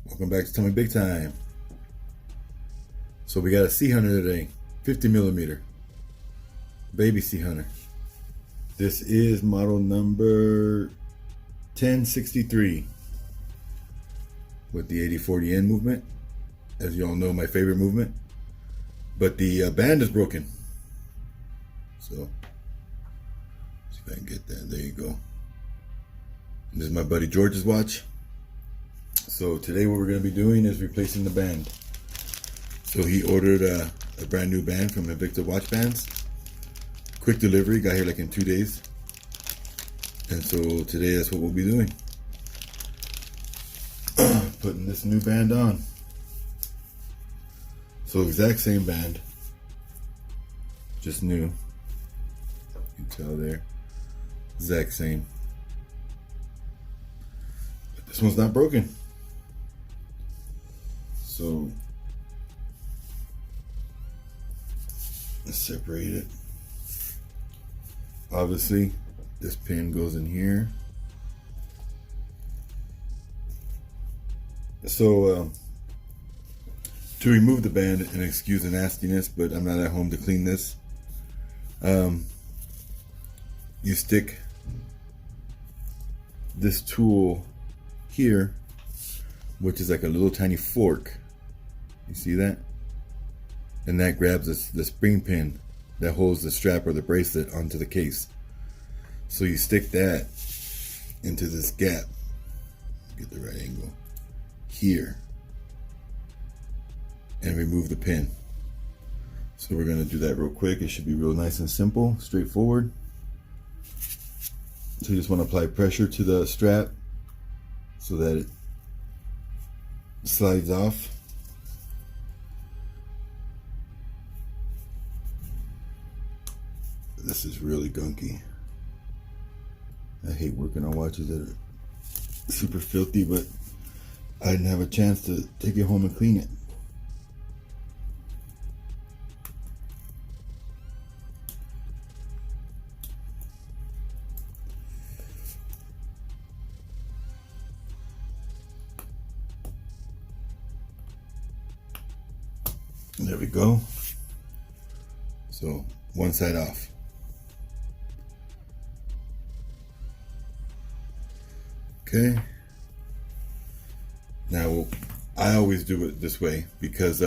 Welcome back to Tell Me Big Time. So we got a Sea Hunter today, 50 millimeter, baby Sea Hunter. This is model number 1063 with the 80-40 end movement. As you all know, my favorite movement. But the band is broken. So, see if I can get that. There you go. This is my buddy George's watch. So today what we're going to be doing is replacing the band. So he ordered a brand new band from Invicta watch bands. Quick delivery, got here like in 2 days. And so today that's what we'll be doing. Putting this new band on. So exact same band, just new. You can tell there, exact same. But this one's not broken. So let's separate it. Obviously, this pin goes in here. So to remove the band, and excuse the nastiness, but I'm not at home to clean this. You stick this tool here, which is like a little tiny fork. You see that? And that grabs the spring pin that holds the strap or the bracelet onto the case. So you stick that into this gap. Get the right angle here. And remove the pin. So we're going to do that real quick. It should be real nice and simple, straightforward. So you just want to apply pressure to the strap so that it slides off. This is really gunky. I hate working on watches that are super filthy, but I didn't have a chance to take it home and clean it. There we go. So one side off. Okay. Now I always do it this way because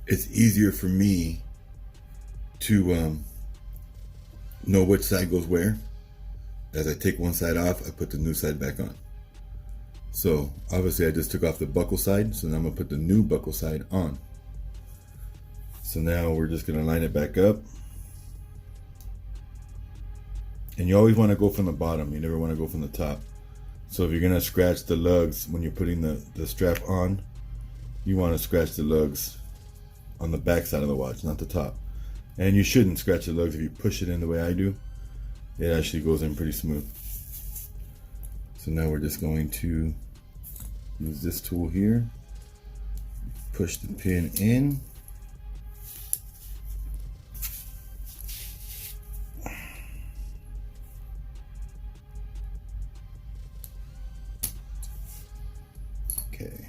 it's easier for me to know which side goes where. As I take one side off, I put the new side back on. So obviously I just took off the buckle side, so now I'm gonna put the new buckle side on. So now we're just gonna line it back up. And you always wanna go from the bottom, you never wanna go from the top. So if you're gonna scratch the lugs when you're putting the strap on, you wanna scratch the lugs on the back side of the watch, not the top. And you shouldn't scratch the lugs if you push it in the way I do. It actually goes in pretty smooth. So now we're just going to use this tool here, push the pin in. Okay.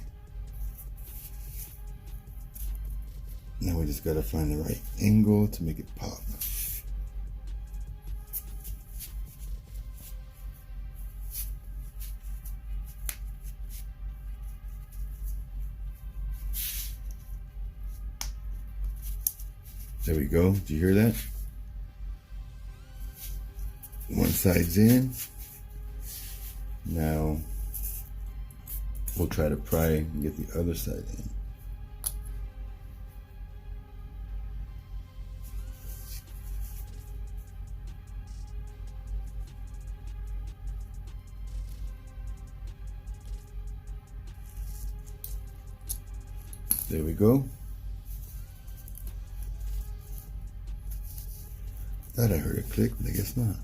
Now we just gotta find the right angle to make it pop. There we go. Did you hear that? One side's in. Now we'll try to pry and get the other side in. There we go. Thought I heard a click, but I guess not.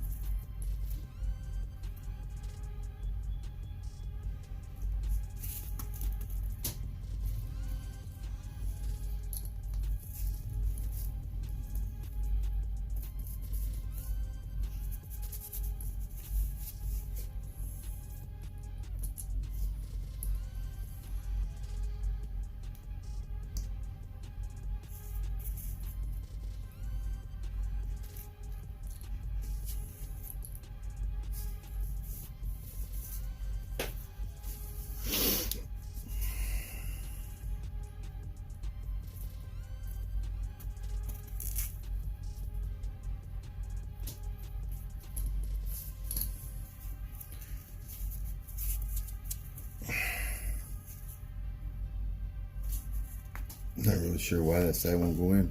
Not really sure why that side won't go in.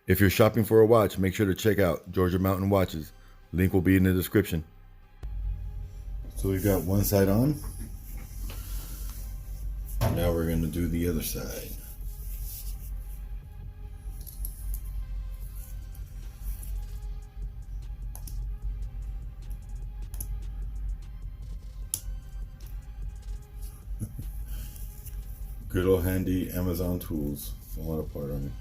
If you're shopping for a watch, make sure to check out Georgia Mountain Watches. Link will be in the description. So we've got one side on. Now we're going to do the other side. Good old handy Amazon tools falling apart on me.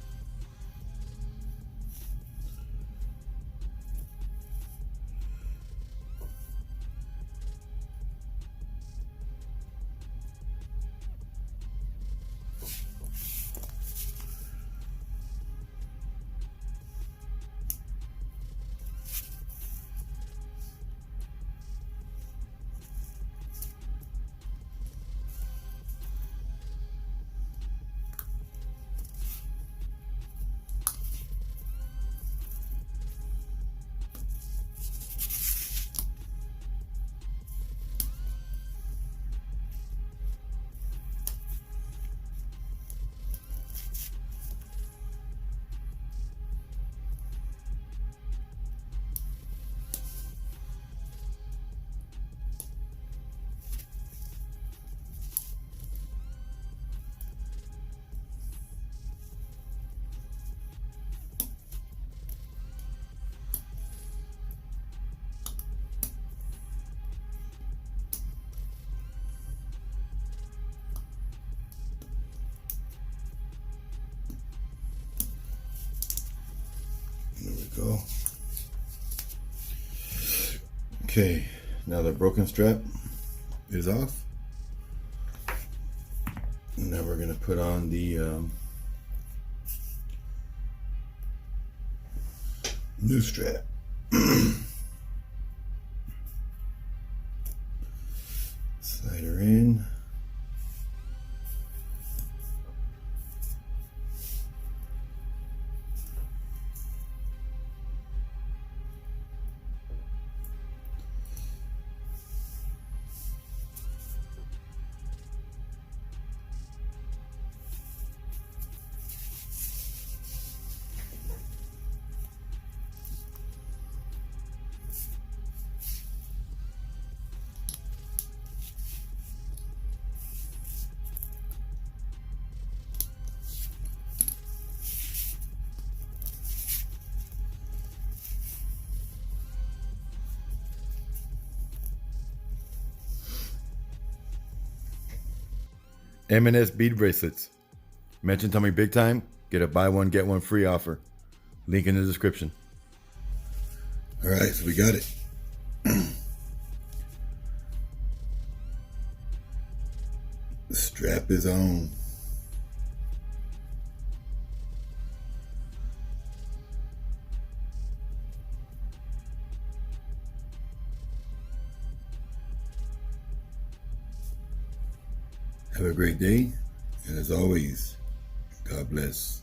There we go. Okay, now the broken strap is off. And now we're going to put on the new strap. Slide her in. M&S bead bracelets. Mention Tommy Big Time, get a buy one get one free offer. Link in the description. All right, so we got it. The strap is on. Have a great day, and as always, God bless.